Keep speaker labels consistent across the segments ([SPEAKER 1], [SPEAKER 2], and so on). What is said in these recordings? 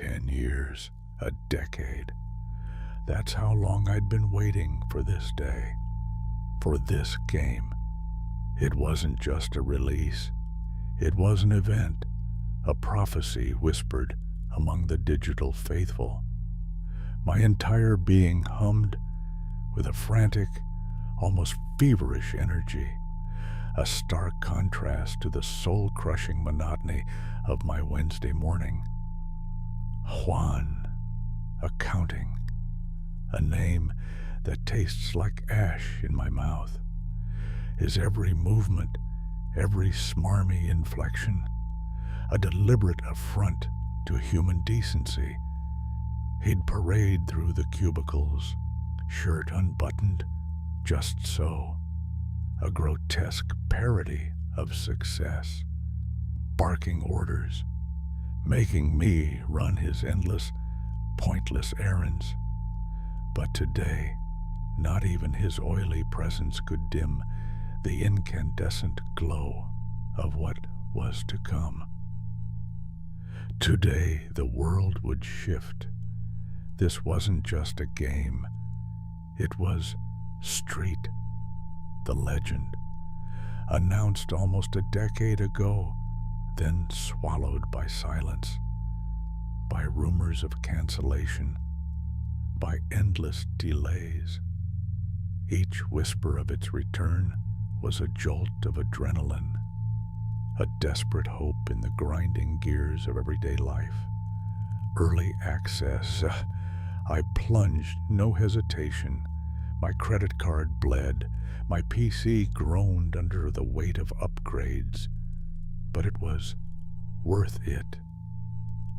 [SPEAKER 1] 10 years, a decade. That's how long I'd been waiting for this day, for this game. It wasn't just a release. It was an event, a prophecy whispered among the digital faithful. My entire being hummed with a frantic, almost feverish energy, a stark contrast to the soul-crushing monotony of my Wednesday morning. Juan, accounting, a name that tastes like ash in my mouth. His every movement, every smarmy inflection, a deliberate affront to human decency. He'd parade through the cubicles, shirt unbuttoned, just so, a grotesque parody of success, barking orders, making me run his endless, pointless errands. But today, not even his oily presence could dim the incandescent glow of what was to come. Today, the world would shift. This wasn't just a game. It was Street, the legend, announced almost a decade ago, then swallowed by silence, by rumors of cancellation, by endless delays. Each whisper of its return was a jolt of adrenaline, a desperate hope in the grinding gears of everyday life. Early access. I plunged, no hesitation. My credit card bled. My PC groaned under the weight of upgrades. But it was worth it.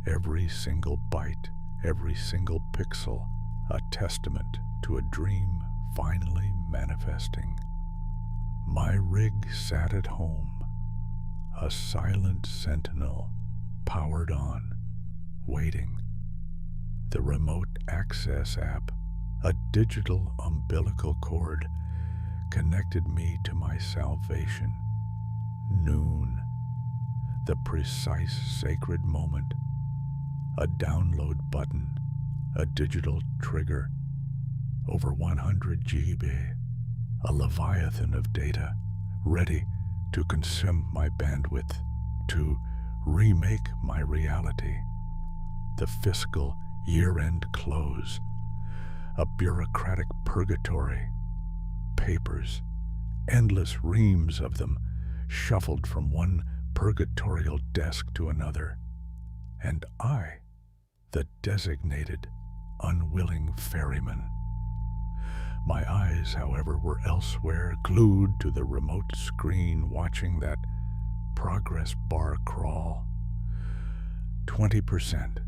[SPEAKER 1] Every single byte, every single pixel, a testament to a dream finally manifesting. My rig sat at home, a silent sentinel, powered on, waiting. The remote access app, a digital umbilical cord, connected me to my salvation. Noon, the precise sacred moment. A download button, a digital trigger, over 100 GB, a leviathan of data, ready to consume my bandwidth, to remake my reality. The fiscal year-end close, a bureaucratic purgatory, papers, endless reams of them, shuffled from one purgatorial desk to another, and I, the designated, unwilling ferryman. My eyes, however, were elsewhere, glued to the remote screen, watching that progress bar crawl. 20%.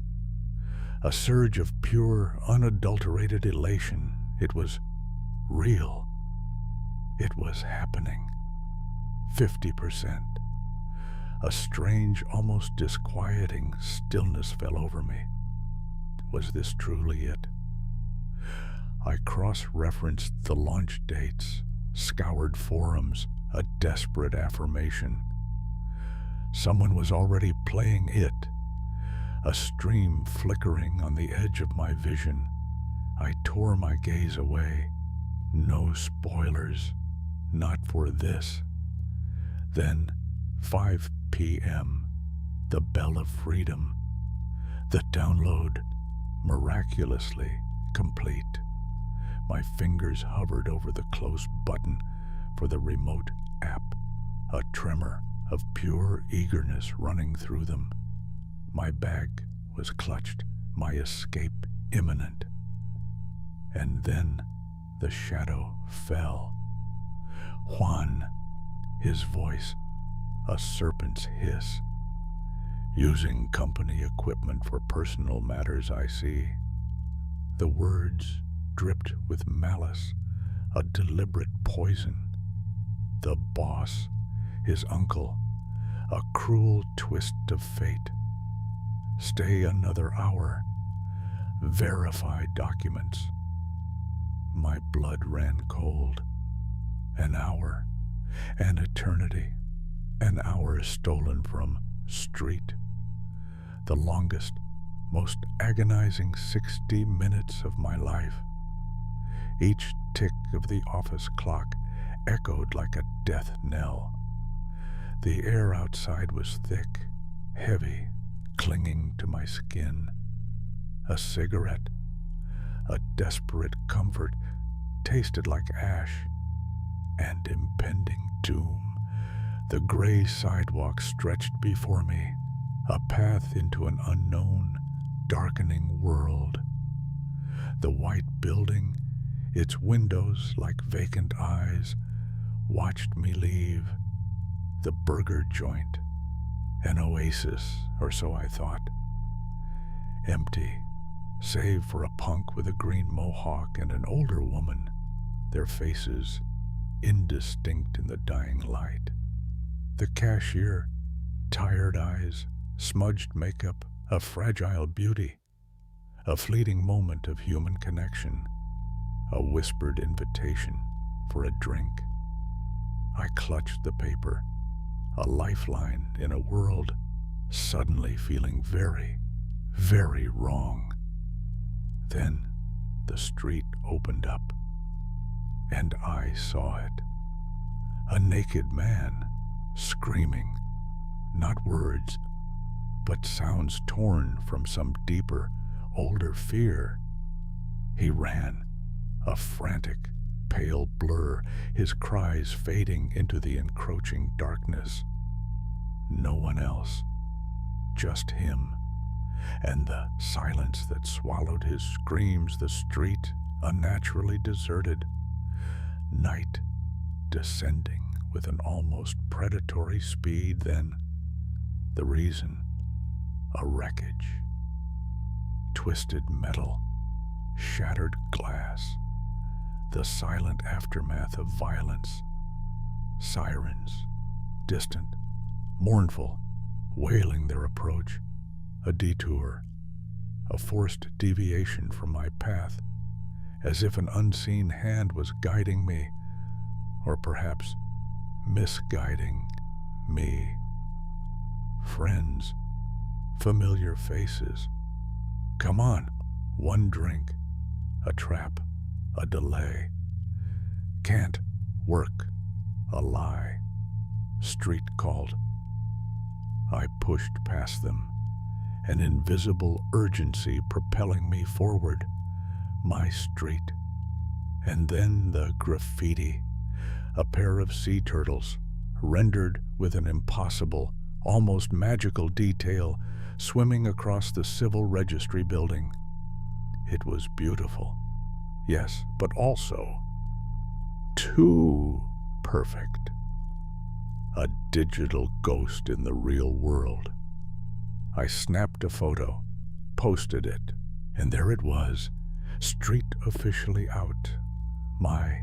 [SPEAKER 1] A surge of pure, unadulterated elation. It was real. It was happening. 50%. A strange, almost disquieting stillness fell over me. Was this truly it? I cross-referenced the launch dates, scoured forums, a desperate affirmation. Someone was already playing it, a stream flickering on the edge of my vision. I tore my gaze away. No spoilers, not for this. Then, 5 p.m., the bell of freedom. The download, miraculously complete. My fingers hovered over the close button for the remote app, a tremor of pure eagerness running through them. My bag was clutched, my escape imminent. And then the shadow fell. Juan, his voice, a serpent's hiss. Using company equipment for personal matters, I see. The words dripped with malice, a deliberate poison. The boss, his uncle, a cruel twist of fate. Stay another hour. Verify documents. My blood ran cold. An hour, an eternity, an hour stolen from Street. The longest most agonizing 60 minutes of my life. Each tick of the office clock echoed like a death knell. The air outside was thick, heavy, clinging to my skin. A cigarette, a desperate comfort, tasted like ash and impending doom. The gray sidewalk stretched before me, a path into an unknown, darkening world. The white building, its windows like vacant eyes, watched me leave. The burger joint, an oasis, or so I thought. Empty, save for a punk with a green mohawk and an older woman, their faces indistinct in the dying light. The cashier, tired eyes, smudged makeup, a fragile beauty, a fleeting moment of human connection, a whispered invitation for a drink. I clutched the paper, a lifeline in a world suddenly feeling very, very wrong. Then the street opened up, and I saw it. A naked man, screaming, not words, but sounds torn from some deeper, older fear. He ran, a frantic, pale blur, his cries fading into the encroaching darkness. No one else, just him, and the silence that swallowed his screams, the street unnaturally deserted. Night descending with an almost predatory speed, then the reason, a wreckage. Twisted metal, shattered glass, the silent aftermath of violence. Sirens, distant, mournful, wailing their approach. A detour, a forced deviation from my path, as if an unseen hand was guiding me, or perhaps misguiding me. Friends, familiar faces. Come on, one drink, a trap, a delay. Can't work, a lie. Street called. I pushed past them, an invisible urgency propelling me forward. My street. And then the graffiti, a pair of sea turtles, rendered with an impossible, almost magical detail, swimming across the civil registry building. It was beautiful, yes, but also too perfect. A digital ghost in the real world. I snapped a photo, posted it, and there it was, street officially out. My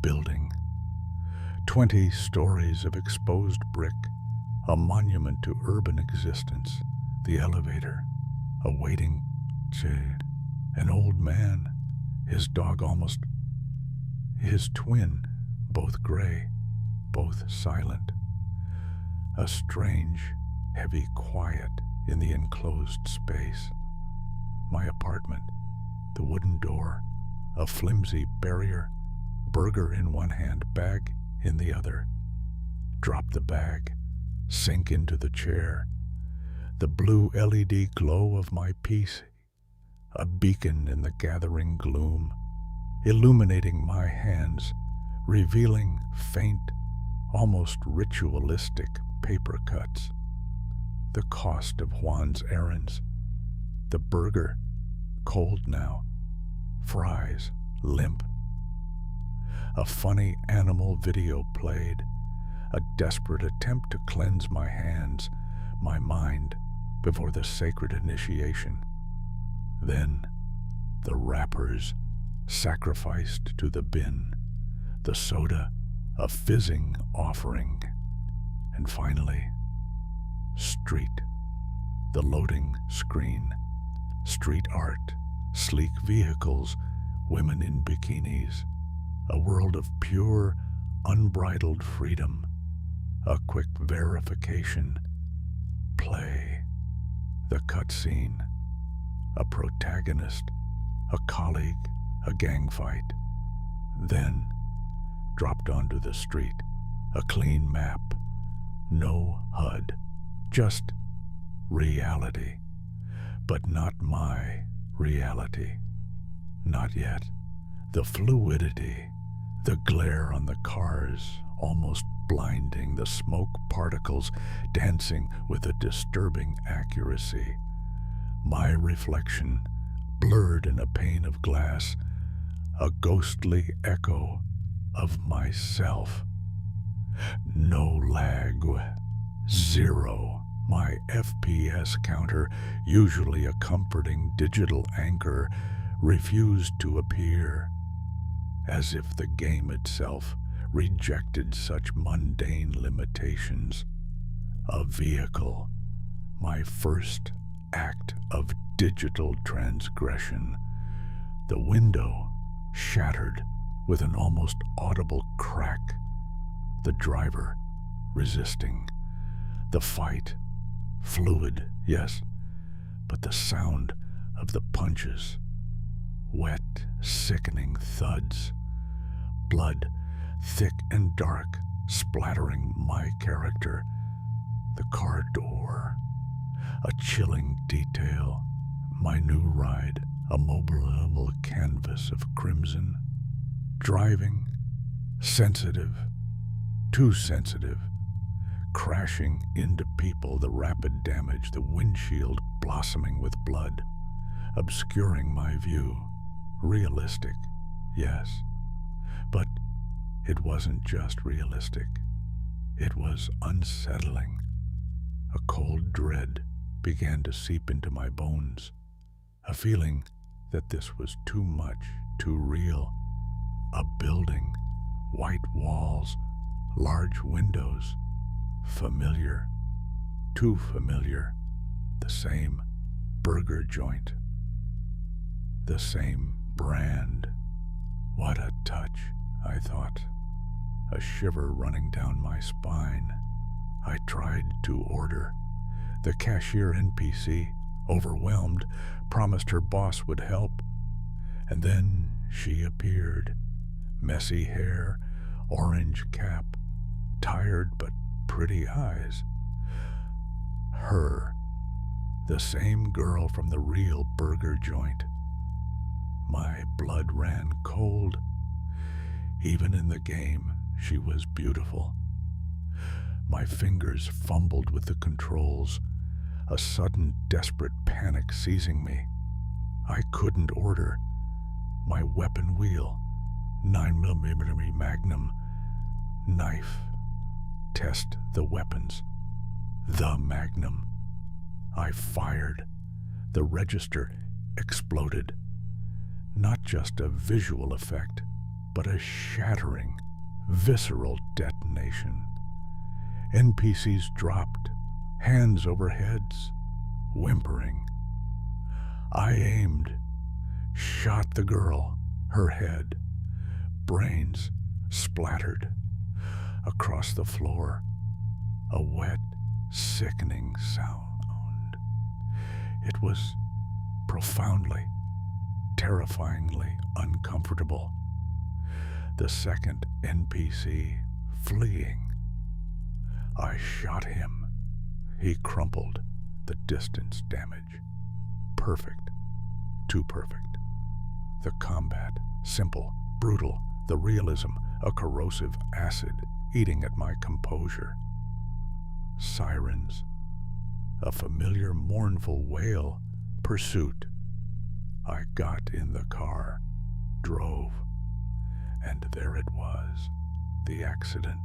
[SPEAKER 1] building. 20 stories of exposed brick, a monument to urban existence. The elevator, a waiting shade, an old man, his dog almost, his twin, both gray, both silent. A strange, heavy quiet in the enclosed space. My apartment, the wooden door, a flimsy barrier, burger in one hand, bag in the other. Drop the bag, sink into the chair. The blue LED glow of my PC, a beacon in the gathering gloom, illuminating my hands, revealing faint, almost ritualistic paper cuts. The cost of Juan's errands. The burger, cold now. Fries, limp. A funny animal video played, a desperate attempt to cleanse my hands, my mind, before the sacred initiation. Then, the wrappers, sacrificed to the bin, the soda, a fizzing offering, and finally, street, the loading screen, street art, sleek vehicles, women in bikinis, a world of pure, unbridled freedom, a quick verification, play, the cutscene, a protagonist, a colleague, a gang fight. Then dropped onto the street, a clean map, no HUD, just reality. But not my reality. Not yet. The fluidity, the glare on the cars, almost blinding, the smoke particles dancing with a disturbing accuracy. My reflection, blurred in a pane of glass, a ghostly echo of myself. No lag, zero. My FPS counter, usually a comforting digital anchor, refused to appear, as if the game itself rejected such mundane limitations. A vehicle, my first act of digital transgression. The window shattered with an almost audible crack. The driver resisting. The fight fluid, yes, but the sound of the punches, wet, sickening thuds, blood thick and dark, splattering my character, the car door, a chilling detail, my new ride, a mobile canvas of crimson, driving, sensitive, too sensitive, crashing into people, the rapid damage, the windshield blossoming with blood, obscuring my view. Realistic, yes, but it wasn't just realistic. It was unsettling. A cold dread began to seep into my bones, a feeling that this was too much, too real. A building, white walls, large windows, familiar, too familiar, the same burger joint, the same brand. What a touch, I thought, a shiver running down my spine. I tried to order. The cashier NPC, overwhelmed, promised her boss would help. And then she appeared, messy hair, orange cap, tired but pretty eyes. Her, the same girl from the real burger joint. My blood ran cold. Even in the game, she was beautiful. My fingers fumbled with the controls, a sudden desperate panic seizing me. I couldn't order. My weapon wheel, 9mm Magnum, knife. Test the weapons. The Magnum. I fired. The register exploded. Not just a visual effect, but a shattering, visceral detonation. NPCs dropped, hands over heads, whimpering. I aimed, shot the girl, her head. Brains splattered. Across the floor, a wet, sickening sound. It was profoundly, terrifyingly uncomfortable. The second NPC fleeing. I shot him. He crumpled, the distance damage. Perfect. Too perfect. The combat, simple, brutal, the realism, a corrosive acid eating at my composure. Sirens. A familiar mournful wail. Pursuit. I got in the car, drove, and there it was, the accident.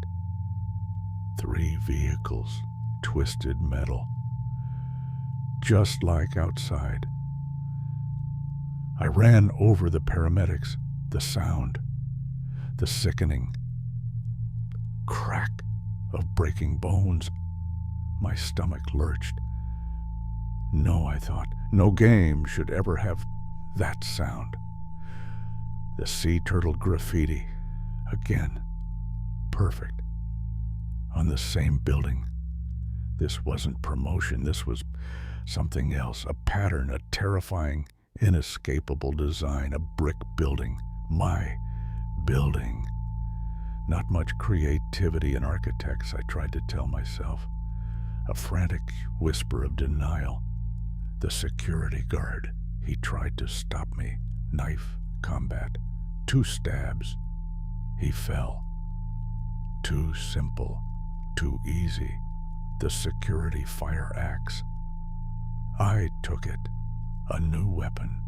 [SPEAKER 1] 3 vehicles, twisted metal. Just like outside. I ran over the paramedics, the sound, the sickening crack of breaking bones. My stomach lurched. No, I thought, no game should ever have that sound. The sea turtle graffiti, again, perfect. On the same building. This wasn't promotion, this was Something else, a pattern, a terrifying, inescapable design, a brick building. My building. Not much creativity in architects, I tried to tell myself. A frantic whisper of denial. The security guard, he tried to stop me. Knife combat. 2 stabs. He fell. Too simple. Too easy. The security fire axe. I took it. A new weapon.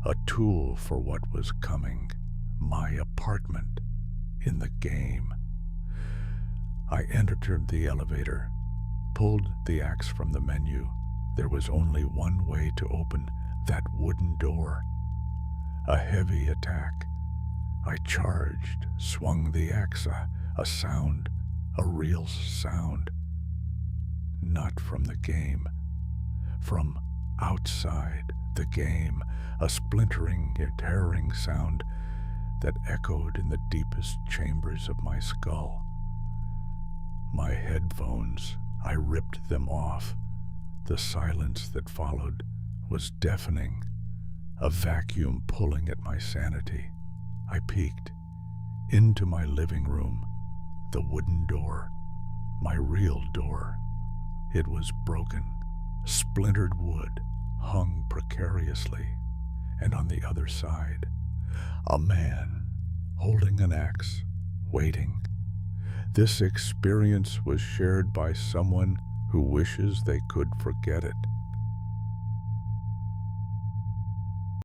[SPEAKER 1] A tool for what was coming. My apartment. In the game. I entered the elevator, pulled the axe from the menu. There was only one way to open that wooden door. A heavy attack. I charged, swung the axe, a sound, a real sound. Not from the game. From outside the game, a splintering, tearing sound that echoed in the deepest chambers of my skull. My headphones, I ripped them off. The silence that followed was deafening, a vacuum pulling at my sanity. I peeked into my living room, the wooden door, my real door. It was broken, splintered wood hung precariously, and on the other side, a man holding an axe, waiting. This experience was shared by someone who wishes they could forget it.